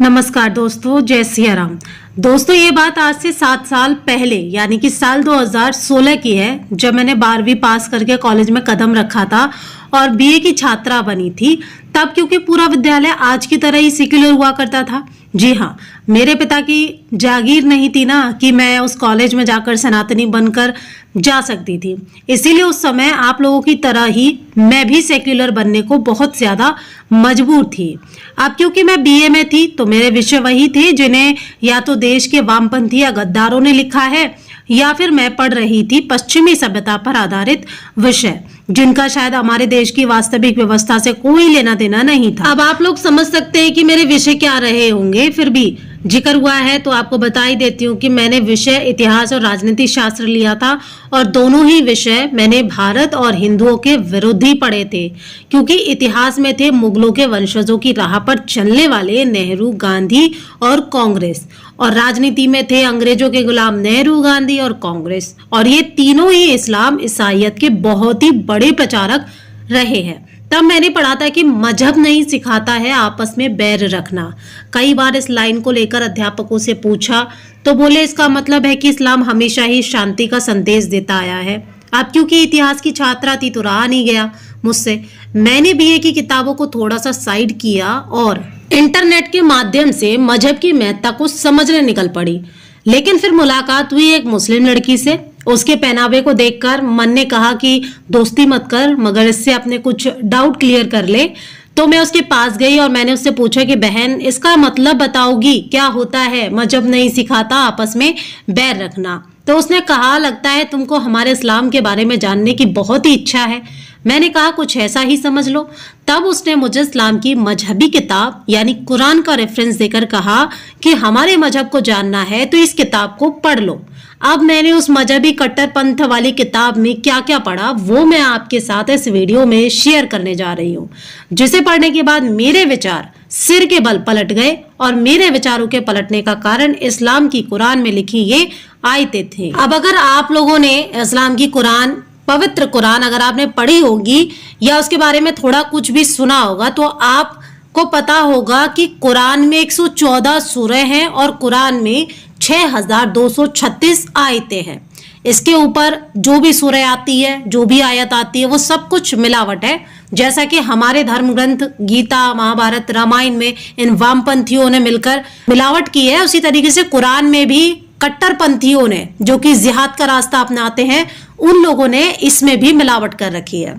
नमस्कार दोस्तों, जय सिया राम। दोस्तों, ये बात आज से 7 साल पहले यानी कि साल 2016 की है, जब मैंने 12वीं पास करके कॉलेज में कदम रखा था और बीए की छात्रा बनी थी। तब क्योंकि पूरा विद्यालय आज की तरह ही सेक्युलर हुआ करता था। जी हाँ, मेरे पिता की जागीर नहीं थी ना कि मैं उस कॉलेज में जाकर सनातनी बनकर जा सकती थी। इसीलिए उस समय आप लोगों की तरह ही मैं भी सेक्युलर बनने को बहुत ज्यादा मजबूर थी। अब क्योंकि मैं बीए में थी तो मेरे विषय वही थे जिन्हें या तो देश के वामपंथी या गद्दारों ने लिखा है, या फिर मैं पढ़ रही थी पश्चिमी सभ्यता पर आधारित विषय, जिनका शायद हमारे देश की वास्तविक व्यवस्था से कोई लेना देना नहीं था। अब आप लोग समझ सकते हैं कि मेरे विषय क्या रहे होंगे। फिर भी जिक्र हुआ है तो आपको बता ही देती हूँ कि मैंने विषय इतिहास और राजनीति शास्त्र लिया था, और दोनों ही विषय मैंने भारत और हिंदुओं के विरुद्ध ही पढ़े थे। क्योंकि इतिहास में थे मुगलों के वंशजों की राह पर चलने वाले नेहरू, गांधी और कांग्रेस, और राजनीति में थे अंग्रेजों के गुलाम नेहरू, गांधी और कांग्रेस, और ये तीनों ही इस्लाम ईसाईयत के बहुत ही बड़े प्रचारक रहे हैं। तब मैंने पढ़ा था कि मजहब नहीं सिखाता है आपस में बैर रखना। कई बार इस लाइन को लेकर अध्यापकों से पूछा तो बोले इसका मतलब है कि इस्लाम हमेशा ही शांति का संदेश देता आया है। अब क्योंकि इतिहास की छात्रा थी तो रहा नहीं गया मुझसे। मैंने बीए की किताबों को थोड़ा सा साइड किया और इंटरनेट के माध्यम से मजहब की महत्ता को समझने निकल पड़ी। लेकिन फिर मुलाकात हुई एक मुस्लिम लड़की से। उसके पहनावे को देखकर मन ने कहा कि दोस्ती मत कर, मगर इससे अपने कुछ डाउट क्लियर कर ले। तो मैं उसके पास गई और मैंने उससे पूछा कि बहन, इसका मतलब बताओगी क्या होता है मजहब नहीं सिखाता आपस में बैर रखना। तो उसने कहा, लगता है तुमको हमारे इस्लाम के बारे में जानने की बहुत ही इच्छा है। मैंने कहा कुछ ऐसा ही समझ लो। तब उसने मुझे इस्लाम की मजहबी किताब यानी कुरान का रेफरेंस देकर कहा कि हमारे मजहब को जानना है तो इस किताब को पढ़ लो। अब मैंने उस मजहबी कट्टरपंथ वाली किताब में क्या क्या पढ़ा वो मैं आपके साथ इस वीडियो में शेयर करने जा रही हूँ, जिसे पढ़ने के बाद मेरे विचार सिर के बल पलट गए। और मेरे विचारों के पलटने का कारण इस्लाम की कुरान में लिखी ये आयतें थी। अब अगर आप लोगों ने इस्लाम की कुरान, पवित्र कुरान अगर आपने पढ़ी होगी या उसके बारे में थोड़ा कुछ भी सुना होगा तो आपको पता होगा कि कुरान में 114 सूरह हैं और कुरान में 6236 आयतें हैं। इसके ऊपर जो भी सूरह आती है, जो भी आयत आती है, वो सब कुछ मिलावट है। जैसा कि हमारे धर्म ग्रंथ गीता, महाभारत, रामायण में इन वामपंथियों ने मिलकर मिलावट की है, उसी तरीके से कुरान में भी कट्टरपंथियों ने, जो कि जिहाद का रास्ता अपनाते हैं, उन लोगों ने इसमें भी मिलावट कर रखी है।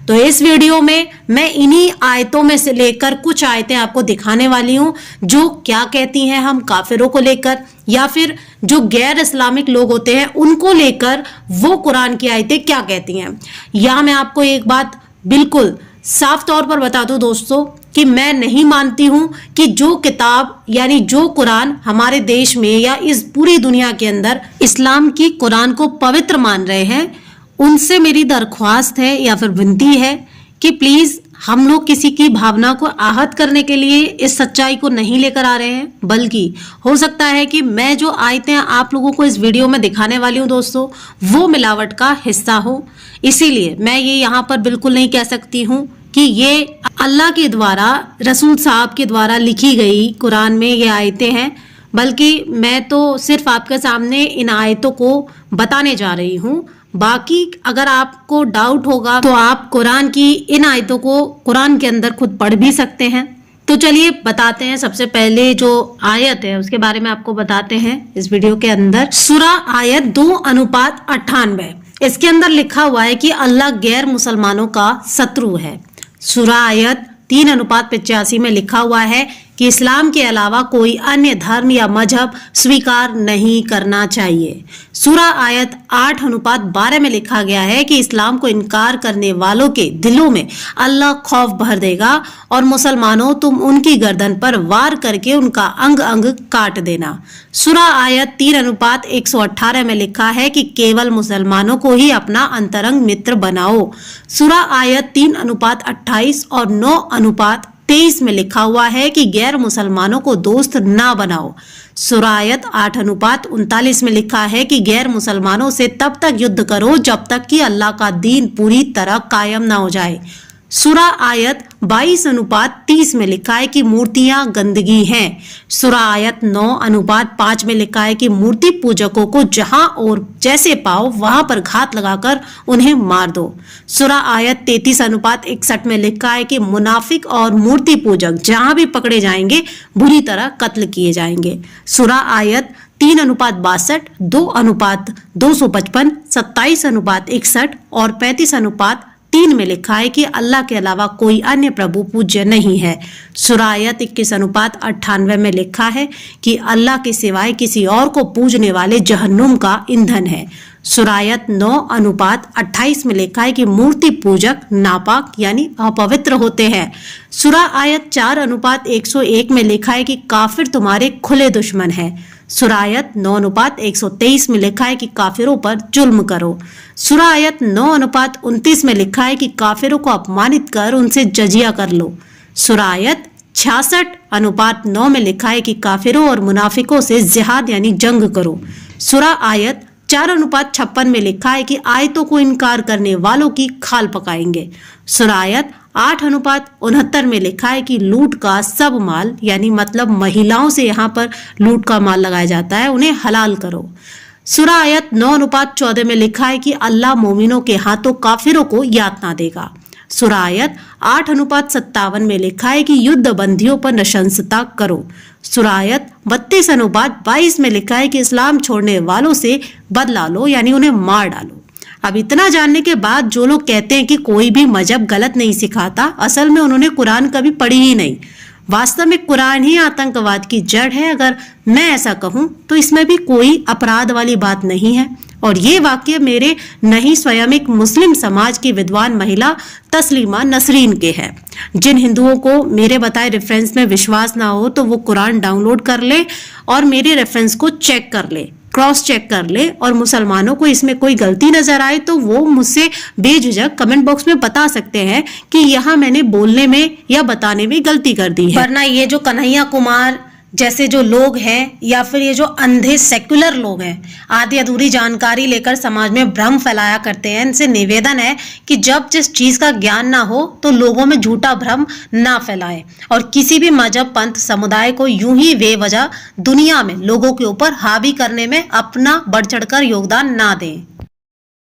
तो इस वीडियो में मैं इन्हीं आयतों में से लेकर कुछ आयतें आपको दिखाने वाली हूं, जो क्या कहती हैं हम काफिरों को लेकर या फिर जो गैर इस्लामिक लोग होते हैं उनको लेकर वो कुरान की आयतें क्या कहती हैं। यहाँ मैं आपको एक बात बिल्कुल साफ तौर पर बता दूं दोस्तों कि मैं नहीं मानती हूं कि जो किताब यानी जो कुरान हमारे देश में या इस पूरी दुनिया के अंदर इस्लाम की कुरान को पवित्र मान रहे हैं, उनसे मेरी दरख्वास्त है या फिर विनती है कि प्लीज हम लोग किसी की भावना को आहत करने के लिए इस सच्चाई को नहीं लेकर आ रहे हैं, बल्कि हो सकता है कि मैं जो आयतें आप लोगों को इस वीडियो में दिखाने वाली हूं दोस्तों, वो मिलावट का हिस्सा हो। इसीलिए मैं ये यहाँ पर बिल्कुल नहीं कह सकती हूँ कि ये अल्लाह के द्वारा, रसूल साहब के द्वारा लिखी गई कुरान में ये आयतें हैं, बल्कि मैं तो सिर्फ आपके सामने इन आयतों को बताने जा रही हूँ। बाकी अगर आपको डाउट होगा तो आप कुरान की इन आयतों को कुरान के अंदर खुद पढ़ भी सकते हैं। तो चलिए बताते हैं। सबसे पहले जो आयत है उसके बारे में आपको बताते हैं इस वीडियो के अंदर। सूरा आयत 2:98, इसके अंदर लिखा हुआ है कि अल्लाह गैर मुसलमानों का शत्रु है। सूरा आयत 3:85 में लिखा हुआ है कि इस्लाम के अलावा कोई अन्य धर्म या मजहब स्वीकार नहीं करना चाहिए। सूरा आयत 8:12 में लिखा गया है कि इस्लाम को इनकार करने वालों के दिलों में अल्लाह खौफ भर देगा और मुसलमानों तुम उनकी गर्दन पर वार करके उनका अंग अंग काट देना। सूरा आयत 3:118 में लिखा है कि केवल मुसलमानों को ही अपना अंतरंग मित्र बनाओ। सूरा आयत 3:28 और 9:23 में लिखा हुआ है कि गैर मुसलमानों को दोस्त ना बनाओ। सूरा आयत 8:39 में लिखा है कि गैर मुसलमानों से तब तक युद्ध करो जब तक कि अल्लाह का दीन पूरी तरह कायम ना हो जाए। सूरा आयत 22:30 में लिखा है कि मूर्तियां गंदगी हैं। सूरा आयत 9:5 में लिखा है कि मूर्ति पूजकों को जहां और जैसे पाओ वहां पर घात लगाकर उन्हें मार दो। सूरा आयत 33:61 में लिखा है कि मुनाफिक और मूर्ति पूजक जहां भी पकड़े जाएंगे बुरी तरह कत्ल किए जाएंगे। सूरा आयत 3:62, 2:255, 27:61 और 35:3 में लिखा है कि अल्लाह के अलावा कोई अन्य प्रभु पूज्य नहीं है। सूरा आयत 21:98 में लिखा है कि अल्लाह के सिवाय किसी और को पूजने वाले जहन्नुम का ईंधन है। सूरा आयत 9:28 में लिखा है कि मूर्ति पूजक नापाक यानी अपवित्र होते हैं। सूरा आयत 4:101 में लिखा है कि काफिर तुम्हारे खुले दुश्मन है। सूरा आयत 9:123 में लिखा है कि काफिरों पर जुल्म करो। सूरा आयत 9:29 में लिखा है कि काफिरों को अपमानित कर उनसे जजिया कर लो। सूरा आयत 66:9 में लिखा है कि काफिरों और मुनाफिकों से जिहाद यानी जंग करो। सूरा आयत 4:56 में लिखा है कि आयतों को इनकार करने वालों की खाल पकाएंगे। सूरा आयत 8:69 में लिखा है कि लूट का सब माल यानी मतलब महिलाओं से यहाँ पर लूट का माल लगाया जाता है, उन्हें हलाल करो। सूरा आयत 9:14 में लिखा है कि अल्लाह मोमिनों के हाथों काफिरों को यातना देगा। सूरा आयत 8:57 में लिखा है कि युद्ध बंदियों पर नशंसता करो। सूरा आयत 32:22 में लिखा है कि इस्लाम छोड़ने वालों से बदला लो यानी उन्हें मार डालो। अब इतना जानने के बाद जो लोग कहते हैं कि कोई भी मजहब गलत नहीं सिखाता, असल में उन्होंने कुरान कभी पढ़ी ही नहीं। वास्तव में कुरान ही आतंकवाद की जड़ है। अगर मैं ऐसा कहूं तो इसमें भी कोई अपराध वाली बात नहीं है। और ये वाक्य मेरे नहीं स्वयं एक मुस्लिम समाज की विद्वान महिला तस्लीमा नसरीन के हैं। जिन हिंदुओं को मेरे बताए रेफरेंस में विश्वास ना हो तो वो कुरान डाउनलोड कर ले और मेरे रेफरेंस को चेक कर ले, क्रॉस चेक कर ले, और मुसलमानों को इसमें कोई गलती नजर आए तो वो मुझसे बेझिझक कमेंट बॉक्स में बता सकते हैं कि यहाँ मैंने बोलने में या बताने में गलती कर दी है। वरना ये जो कन्हैया कुमार जैसे जो लोग हैं या फिर ये जो अंधे सेक्युलर लोग हैं, आधी अधूरी जानकारी लेकर समाज में भ्रम फैलाया करते हैं, इनसे निवेदन है कि जब जिस चीज का ज्ञान ना हो तो लोगों में झूठा भ्रम ना फैलाएं और किसी भी मजहब पंथ समुदाय को यूं ही बेवजह दुनिया में लोगों के ऊपर हावी करने में अपना बढ़ चढ़कर योगदान ना दें।